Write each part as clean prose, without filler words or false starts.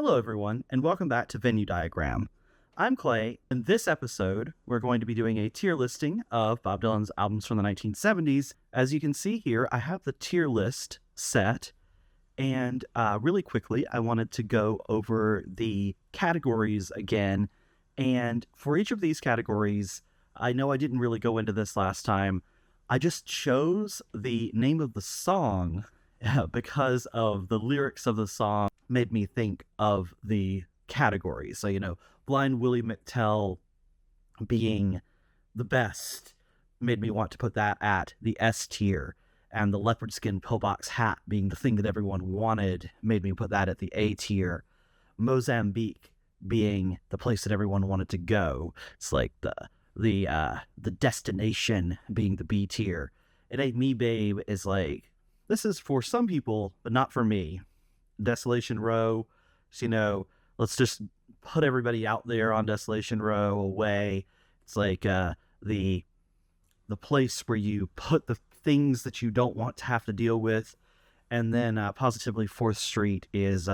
Hello, everyone, and welcome back to Venue Diagram. I'm Clay. In this episode, we're going to be doing a tier listing of Bob Dylan's albums from the 1970s. As you can see here, I have the tier list set, and really quickly, I wanted to go over the categories again. And for each of these categories, I know I didn't really go into this last time. I just chose the name of the song because of the lyrics of the song made me think of the category. So, Blind Willie McTell being the best made me want to put that at the S tier, and the leopard skin pillbox hat being the thing that everyone wanted made me put that at the A tier. Mozambique being the place that everyone wanted to go. It's like the destination being the B tier. It Ain't Me Babe is like, this is for some people, but not for me. Desolation Row, so, let's just put everybody out there on Desolation Row away. It's like the place where you put the things that you don't want to have to deal with. And then Positively 4th Street is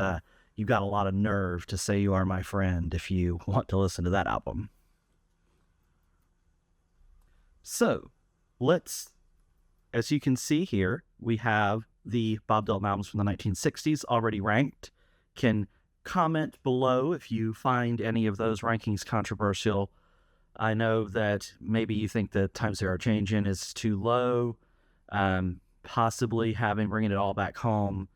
you've got a lot of nerve to say you are my friend if you want to listen to that album. So as you can see here, we have the Bob Dylan albums from the 1960s already ranked. Can comment below if you find any of those rankings controversial. I know that maybe you think that Times They Are Changing is too low, possibly bringing it all back home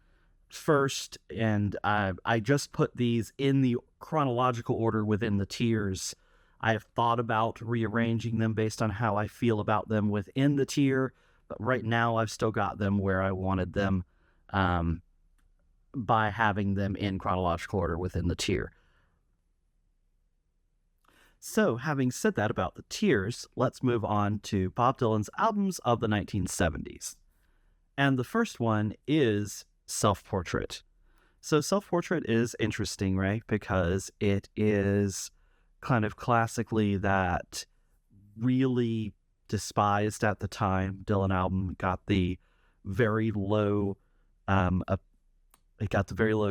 first, and I just put these in the chronological order within the tiers. I have thought about rearranging them based on how I feel about them within the tier, but right now I've still got them where I wanted them by having them in chronological order within the tier. So, having said that about the tiers, let's move on to Bob Dylan's albums of the 1970s. And the first one is Self-Portrait. So Self-Portrait is interesting, right? Because it is kind of classically that really despised at the time Dylan album. Got the very low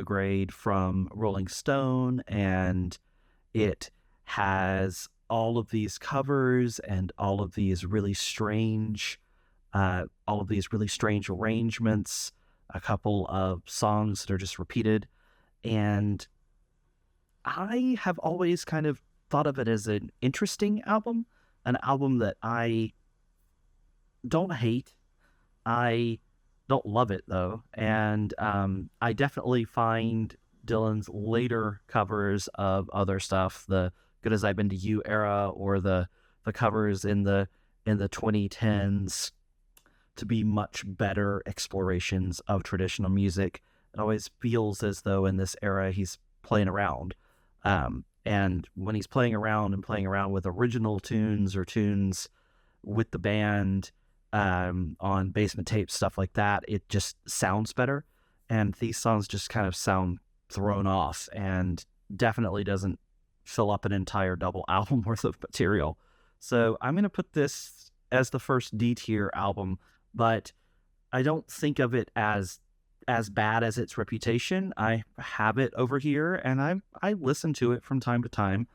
grade from Rolling Stone, and it has all of these covers and all of these really strange arrangements, a couple of songs that are just repeated. And I have always kind of thought of it as an interesting album, an album that I don't hate. I don't love it, though. And I definitely find Dylan's later covers of other stuff, the Good As I've Been to You era, or the covers in the 2010s, to be much better explorations of traditional music. It always feels as though in this era he's playing around. And when he's playing around with original tunes or tunes with the band on basement tapes, stuff like that, it just sounds better. And these songs just kind of sound thrown off and definitely doesn't fill up an entire double album worth of material. So I'm going to put this as the first D tier album, but I don't think of it as bad as its reputation. I have it over here, and I listen to it from time to time,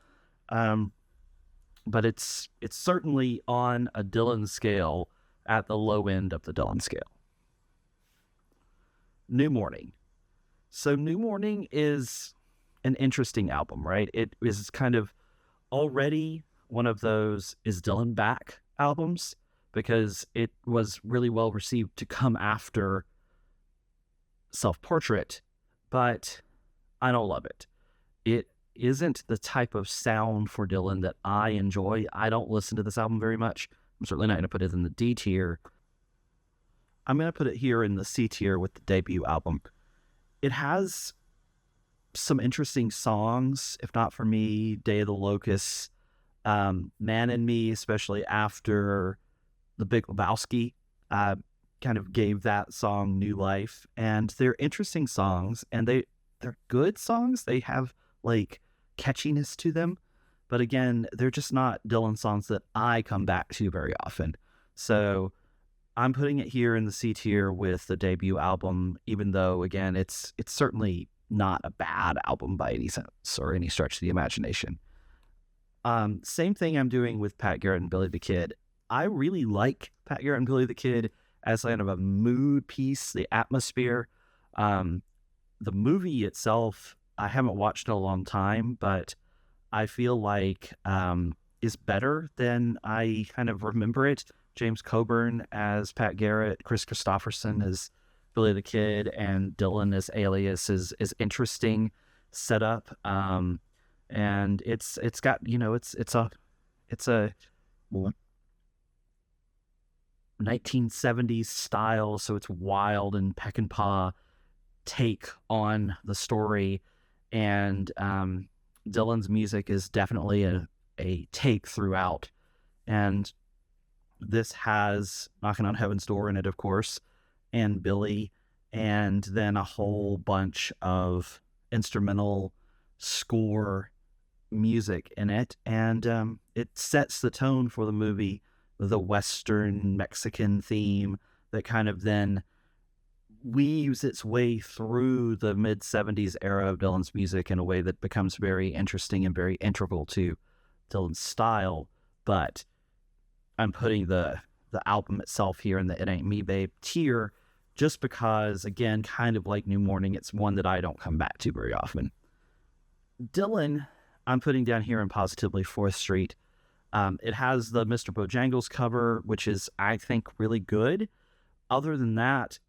but it's certainly on a Dylan scale at the low end of the Dylan scale. New Morning. So New Morning is an interesting album, right? It is kind of already one of those Is Dylan Back albums, because it was really well received to come after Self-Portrait, but I don't love it. It isn't the type of sound for Dylan that I enjoy. I don't listen to this album very much. I'm certainly not going to put it in the D tier. I'm going to put it here in the C tier with the debut album. It has some interesting songs, if not for me, Day of the Locusts, Man and Me, especially after The Big Lebowski, kind of gave that song new life. And they're interesting songs, and they're good songs. They have like catchiness to them, but again, they're just not Dylan songs that I come back to very often. So I'm putting it here in the C tier with the debut album, even though again it's certainly not a bad album by any sense or any stretch of the imagination. Same thing I'm doing with Pat Garrett and Billy the Kid. I really like Pat Garrett and Billy the Kid as kind of a mood piece, the atmosphere. The movie itself, I haven't watched in a long time, but I feel like is better than I kind of remember it. James Coburn as Pat Garrett, Chris Christopherson as Billy the Kid, and Dylan as Alias is interesting setup. And it's got, it's a 1970s style, so it's wild and peck and paw take on the story. And Dylan's music is definitely a take throughout. And this has Knocking on Heaven's Door in it, of course, and Billy, and then a whole bunch of instrumental score music in it. And it sets the tone for the movie, the Western Mexican theme that kind of then weaves its way through the mid-70s era of Dylan's music in a way that becomes very interesting and very integral to Dylan's style. But I'm putting the album itself here in the It Ain't Me Babe tier just because, again, kind of like New Morning, it's one that I don't come back to very often. Dylan, I'm putting down here in Positively 4th Street. It has the Mr. Bojangles cover, which is, I think, really good. Other than that,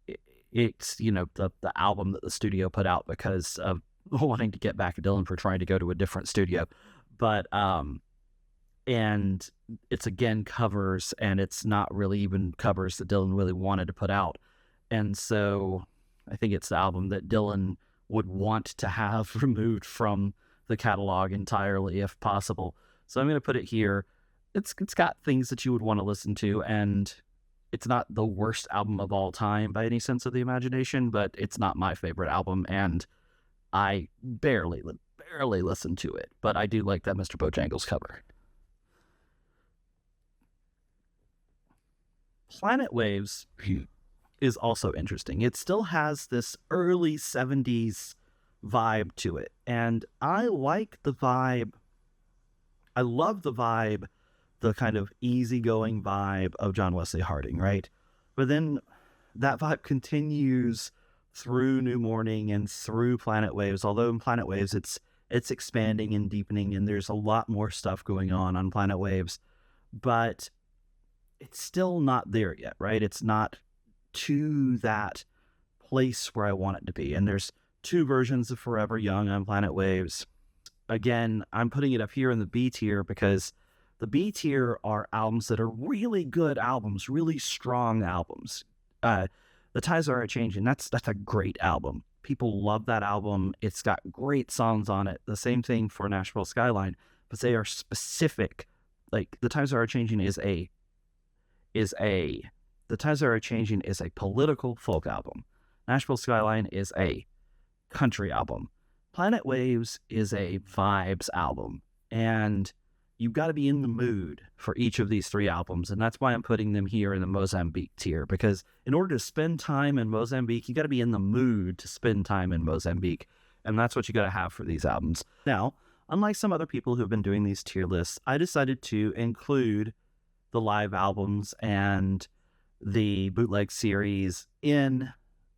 it's, the album that the studio put out because of wanting to get back at Dylan for trying to go to a different studio. But, and it's, again, covers, and it's not really even covers that Dylan really wanted to put out. And so I think it's the album that Dylan would want to have removed from the catalog entirely if possible. So I'm going to put it here. It's got things that you would want to listen to, and it's not the worst album of all time by any sense of the imagination, but it's not my favorite album, and I barely listen to it. But I do like that Mr. Bojangles cover. Planet Waves is also interesting. It still has this early 70s vibe to it, and I like the vibe. I love the vibe, the kind of easygoing vibe of John Wesley Harding, right? But then that vibe continues through New Morning and through Planet Waves, although in Planet Waves it's expanding and deepening, and there's a lot more stuff going on Planet Waves, but it's still not there yet, right? It's not to that place where I want it to be. And there's 2 versions of Forever Young on Planet Waves. Again, I'm putting it up here in the B tier because the B tier are albums that are really good albums, really strong albums. The Tides Are Changing, that's a great album. People love that album. It's got great songs on it. The same thing for Nashville Skyline, but they are specific. Like, The Times Are Changing is a political folk album. Nashville Skyline is a country album. Planet Waves is a vibes album, and you've got to be in the mood for each of these 3 albums, and that's why I'm putting them here in the Mozambique tier, because in order to spend time in Mozambique, you got to be in the mood to spend time in Mozambique, and that's what you got to have for these albums. Now, unlike some other people who've been doing these tier lists, I decided to include the live albums and the bootleg series in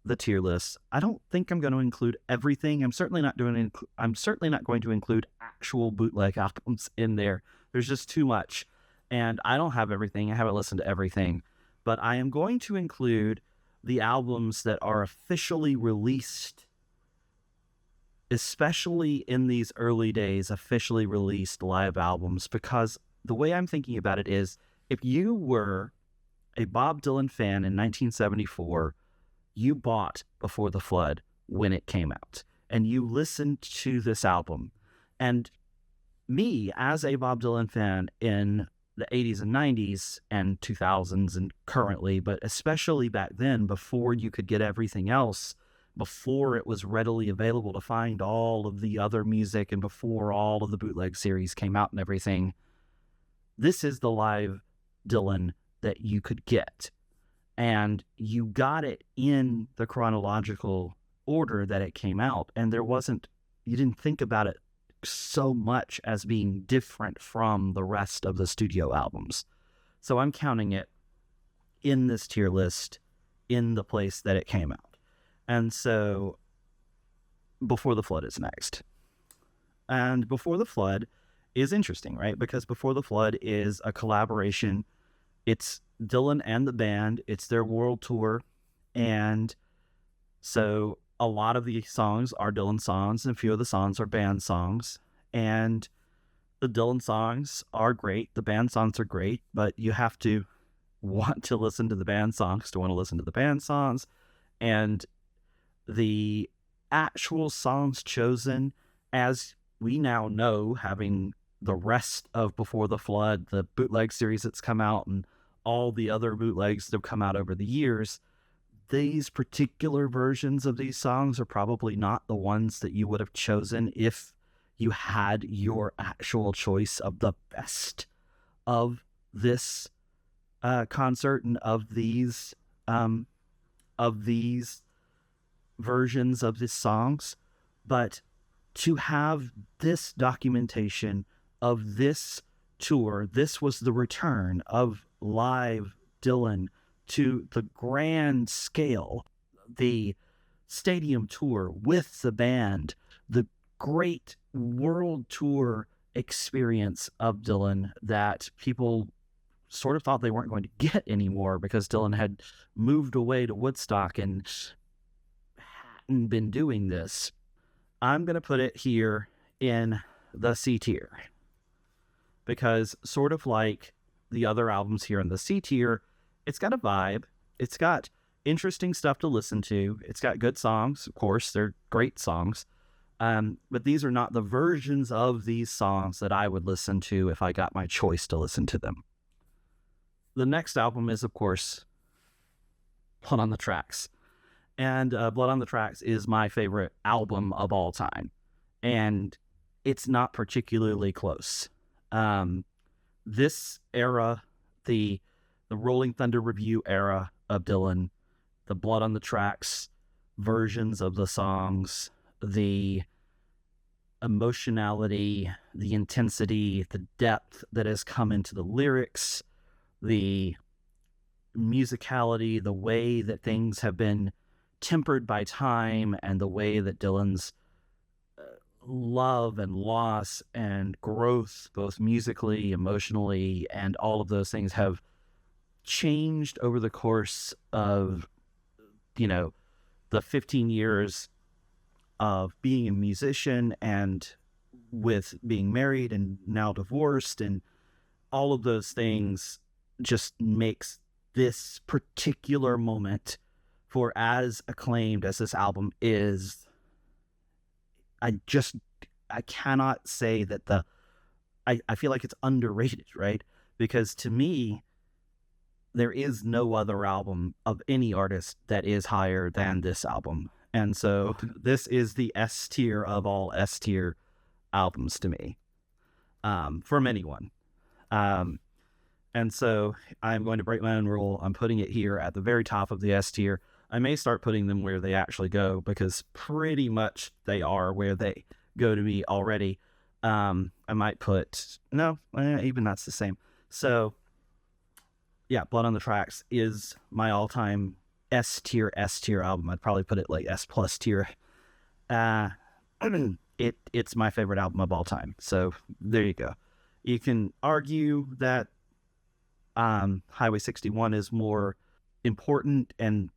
the tier list. I don't think I'm going to include everything. I'm certainly not going to include actual bootleg albums in there. There's just too much, and I don't have everything. I haven't listened to everything, but I am going to include the albums that are officially released, especially in these early days, officially released live albums, because the way I'm thinking about it is, if you were a Bob Dylan fan in 1974, you bought Before the Flood when it came out, and you listened to this album. And me, as a Bob Dylan fan in the 80s and 90s and 2000s and currently, but especially back then, before you could get everything else, before it was readily available to find all of the other music, and before all of the bootleg series came out and everything, this is the live Dylan that you could get. And you got it in the chronological order that it came out, and you didn't think about it so much as being different from the rest of the studio albums. So I'm counting it in this tier list in the place that it came out. And so Before the Flood is next. And Before the Flood is interesting, right? Because Before the Flood is a collaboration. It's Dylan and the band. It's their world tour. And so a lot of the songs are Dylan songs, and a few of the songs are band songs. And the Dylan songs are great. The band songs are great, but you have to want to listen to the band songs to want to listen to the band songs. And the actual songs chosen, as we now know, having the rest of Before the Flood, the bootleg series that's come out, and all the other bootlegs that have come out over the years, these particular versions of these songs are probably not the ones that you would have chosen if you had your actual choice of the best of this concert and of these versions of these songs. But to have this documentation of this tour, this was the return of live Dylan to the grand scale, the stadium tour with the band, the great world tour experience of Dylan that people sort of thought they weren't going to get anymore because Dylan had moved away to Woodstock and hadn't been doing this. I'm going to put it here in the C tier because, sort of like the other albums here in the C tier, it's got a vibe. It's got interesting stuff to listen to. It's got good songs, of course. They're great songs. But these are not the versions of these songs that I would listen to if I got my choice to listen to them. The next album is, of course, Blood on the Tracks. And Blood on the Tracks is my favorite album of all time. And it's not particularly close. This era, the Rolling Thunder Revue era of Dylan, the Blood on the Tracks versions of the songs, the emotionality, the intensity, the depth that has come into the lyrics, the musicality, the way that things have been tempered by time, and the way that Dylan's love and loss and growth, both musically, emotionally, and all of those things have changed over the course of, the 15 years of being a musician and with being married and now divorced, and all of those things just makes this particular moment, for as acclaimed as this album is, I cannot say that I feel like it's underrated, right? Because to me, there is no other album of any artist that is higher than this album. And so this is the S tier of all S tier albums to me, from anyone. And so I'm going to break my own rule. I'm putting it here at the very top of the S tier. I may start putting them where they actually go, because pretty much they are where they go to me already. I might put, even that's the same. So yeah, Blood on the Tracks is my all-time S tier album. I'd probably put it like S plus tier. It's my favorite album of all time. So there you go. You can argue that Highway 61 is more important, and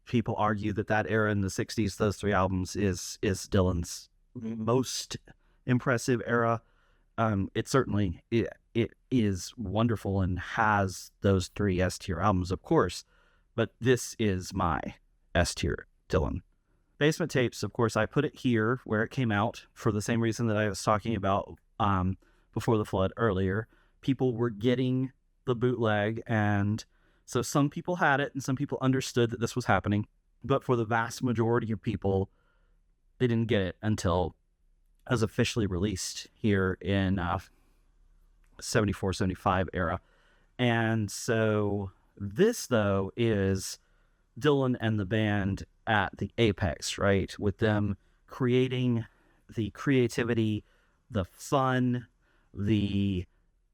people argue that era in the 60s, those three albums, is Dylan's most impressive era. It certainly it is wonderful and has those three S tier albums, of course, but this is my S tier Dylan. Basement Tapes, of course, I put it here where it came out for the same reason that I was talking about Before the Flood earlier. People were getting the bootleg, and so some people had it and some people understood that this was happening, but for the vast majority of people, they didn't get it until it was officially released here in 74, 75 era. And so this, though, is Dylan and the band at the apex, right? With them creating the creativity, the fun, the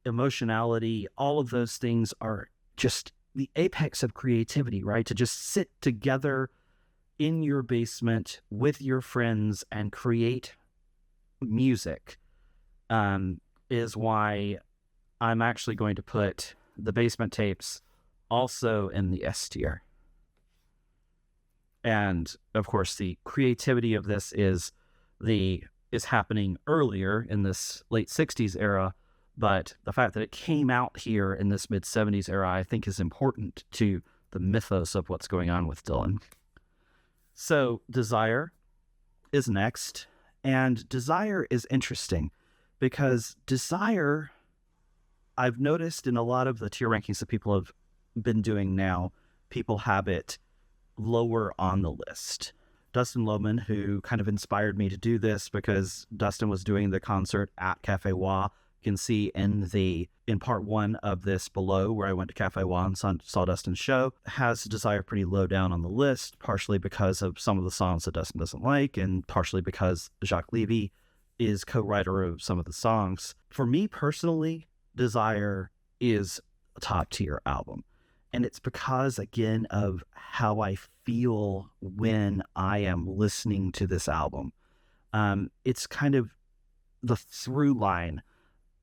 emotionality, all of those things are just the apex of creativity, right? To just sit together in your basement with your friends and create music is why I'm actually going to put the basement tapes also in the S tier. And of course, the creativity of this is happening earlier in this late 60s era, but the fact that it came out here in this mid 70s era, I think is important to the mythos of what's going on with Dylan. So Desire is next, and Desire is interesting because Desire, I've noticed in a lot of the tier rankings that people have been doing now, people have it lower on the list. Dustin Lohman, who kind of inspired me to do this because Dustin was doing the concert at Cafe Wah. You can see in part one of this below, where I went to Cafe Wah and saw Dustin's show, has Desire pretty low down on the list, partially because of some of the songs that Dustin doesn't like, and partially because Jacques Levy is co-writer of some of the songs. For me personally, Desire is a top tier album. And it's because, again, of how I feel when I am listening to this album. It's kind of the through line.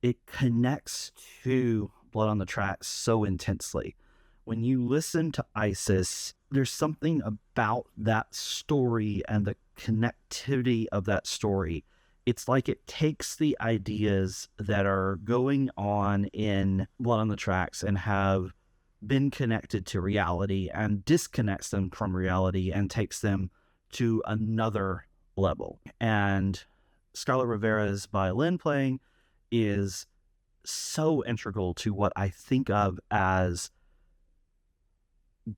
It connects to Blood on the Tracks so intensely. When you listen to Isis, there's something about that story and the connectivity of that story. It's like it takes the ideas that are going on in Blood on the Tracks and have been connected to reality and disconnects them from reality and takes them to another level. And Scarlett Rivera's violin playing is so integral to what I think of as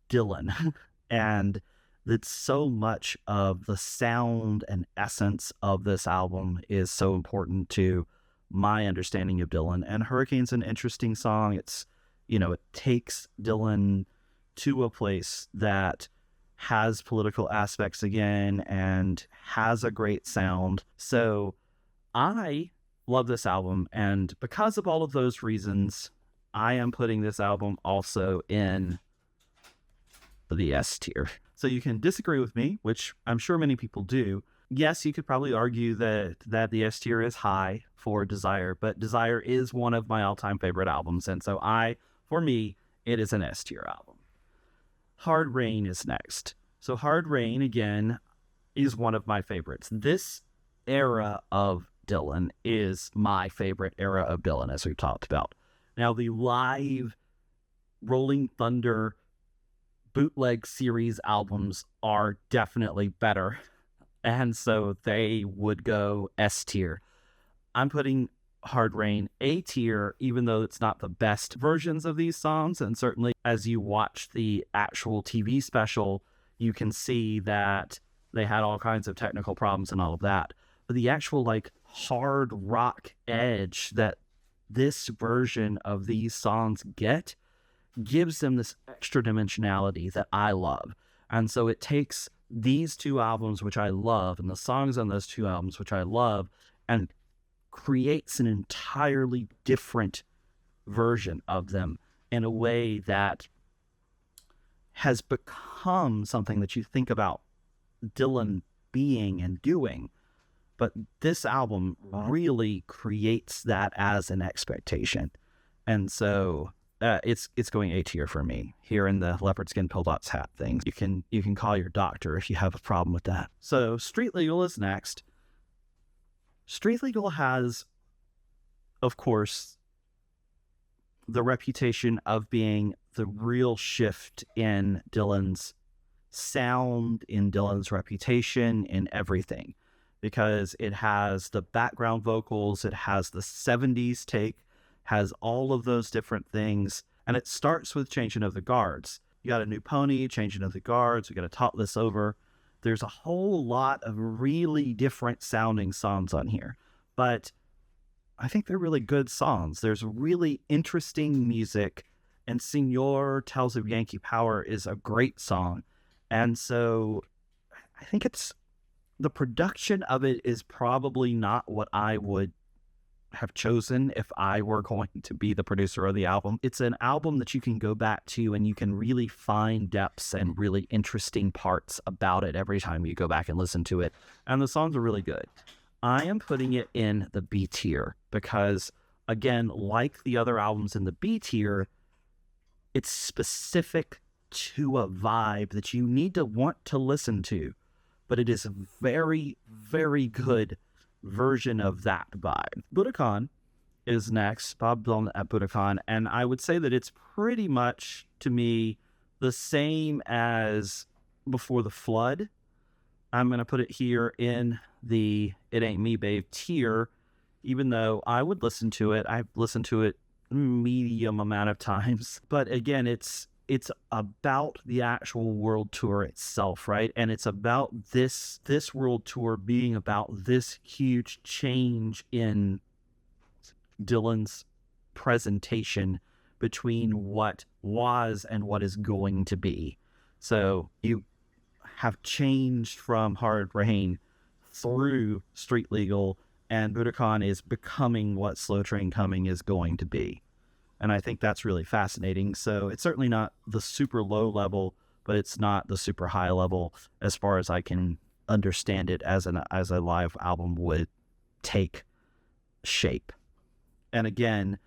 Dylan. And that so much of the sound and essence of this album is so important to my understanding of Dylan. And Hurricane's an interesting song. It's, it takes Dylan to a place that has political aspects again and has a great sound. So I love this album. And because of all of those reasons, I am putting this album also in the S tier. So you can disagree with me, which I'm sure many people do. Yes, you could probably argue that the S tier is high for Desire, but Desire is one of my all-time favorite albums. And so for me, it is an S tier album. Hard Rain is next. So Hard Rain, again, is one of my favorites. This era of Dylan is my favorite era of Dylan, as we've talked about. Now, the live Rolling Thunder bootleg series albums are definitely better, and so they would go S tier. I'm putting Hard Rain A tier, even though it's not the best versions of these songs, and certainly as you watch the actual TV special, you can see that they had all kinds of technical problems and all of that. But the actual hard rock edge that this version of these songs gives them this extra dimensionality that I love. And so it takes these two albums, which I love, and the songs on those two albums, which I love, and creates an entirely different version of them in a way that has become something that you think about Dylan being and doing. But this album really creates that as an expectation. And so it's going A tier for me here in the leopard skin pill dots hat thing. You can call your doctor if you have a problem with that. So Street Legal is next. Street Legal has, of course, the reputation of being the real shift in Dylan's sound, in Dylan's reputation, in everything. Because it has the background vocals, it has the 70s take, has all of those different things. And it starts with Changing of the Guards. You got a new pony, Changing of the Guards, we got to talk this over. There's a whole lot of really different sounding songs on here, but I think they're really good songs. There's really interesting music, and Senor Tales of Yankee Power is a great song. And so think the production of it is probably not what I would have chosen if I were going to be the producer of the album. It's an album that you can go back to and you can really find depths and really interesting parts about it every time you go back and listen to it. And the songs are really good. I am putting it in the B tier because, again, like the other albums in the B tier, it's specific to a vibe that you need to want to listen to, but it is a very, very good version of that vibe. Budokan is next, Bob Dylan at Budokan, and I would say that it's pretty much, to me, the same as Before the Flood. I'm going to put it here in the It Ain't Me Babe tier, even though I would listen to it. I've listened to it medium amount of times, but again, it's about the actual world tour itself, right? And it's about this world tour being about this huge change in Dylan's presentation between what was and what is going to be. So you have changed from Hard Rain through Street Legal, and Budokan is becoming what Slow Train Coming is going to be. And I think that's really fascinating. So it's certainly not the super low level, but it's not the super high level as far as I can understand it as a live album would take shape. And again,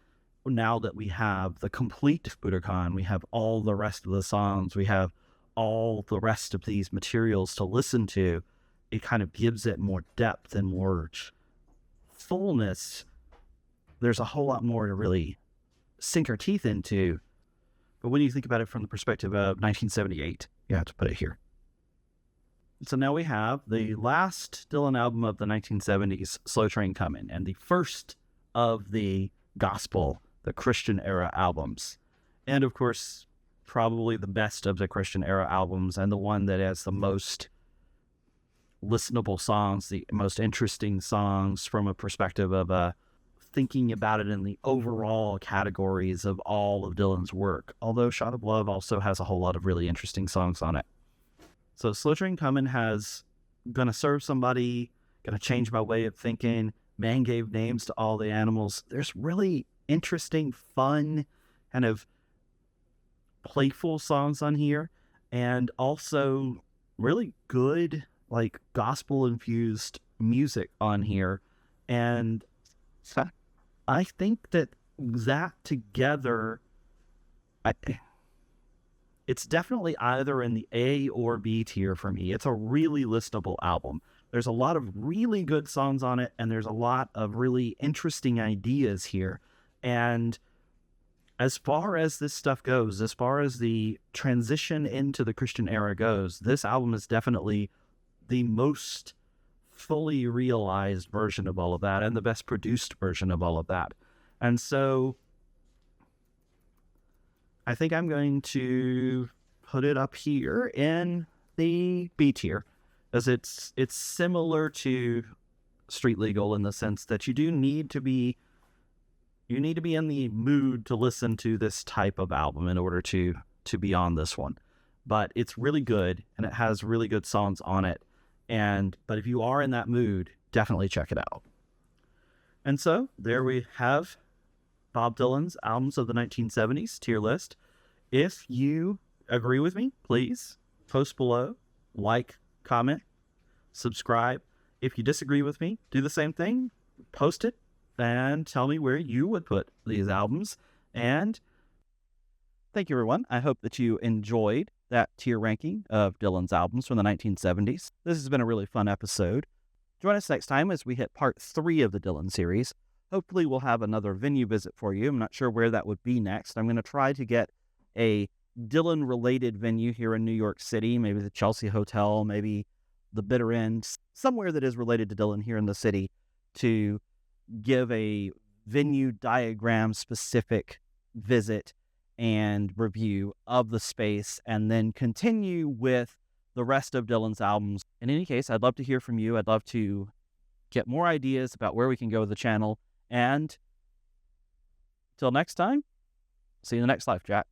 now that we have the complete Budokan, we have all the rest of the songs, we have all the rest of these materials to listen to, it kind of gives it more depth and more fullness. There's a whole lot more to really sink our teeth into. But when you think about it from the perspective of 1978, you have to put it here. So now we have the last Dylan album of the 1970s, Slow Train Coming, and the first of the gospel, the Christian era albums. And of course, probably the best of the Christian era albums, and the one that has the most listenable songs, the most interesting songs from a perspective of thinking about it in the overall categories of all of Dylan's work. Although Shot of Love also has a whole lot of really interesting songs on it. So Slow Train Coming has Gonna Serve Somebody, Gonna Change My Way of Thinking, Man Gave Names to All the Animals. There's really interesting, fun, kind of playful songs on here, and also really good, like, gospel-infused music on here. And I think that together, it's definitely either in the A or B tier for me. It's a really listenable album. There's a lot of really good songs on it, and there's a lot of really interesting ideas here. And as far as this stuff goes, as far as the transition into the Christian era goes, this album is definitely the most fully realized version of all of that, and the best produced version of all of that. And so I think I'm going to put it up here in the B tier, as it's similar to Street Legal in the sense that you need to be in the mood to listen to this type of album in order to be on this one. But it's really good, and it has really good songs on it. But if you are in that mood, definitely check it out. And so there we have Bob Dylan's albums of the 1970s tier list. If you agree with me, please post below, like, comment, subscribe. If you disagree with me, do the same thing, post it, and tell me where you would put these albums. And thank you, everyone. I hope that you enjoyed that tier ranking of Dylan's albums from the 1970s. This has been a really fun episode. Join us next time as we hit part 3 of the Dylan series. Hopefully we'll have another venue visit for you. I'm not sure where that would be next. I'm going to try to get a Dylan-related venue here in New York City, maybe the Chelsea Hotel, maybe the Bitter End, somewhere that is related to Dylan here in the city, to give a venue diagram-specific visit and review of the space, and then continue with the rest of Dylan's albums. In any case, I'd love to hear from you. I'd love to get more ideas about where we can go with the channel. And till next time, see you in the next Life Jack.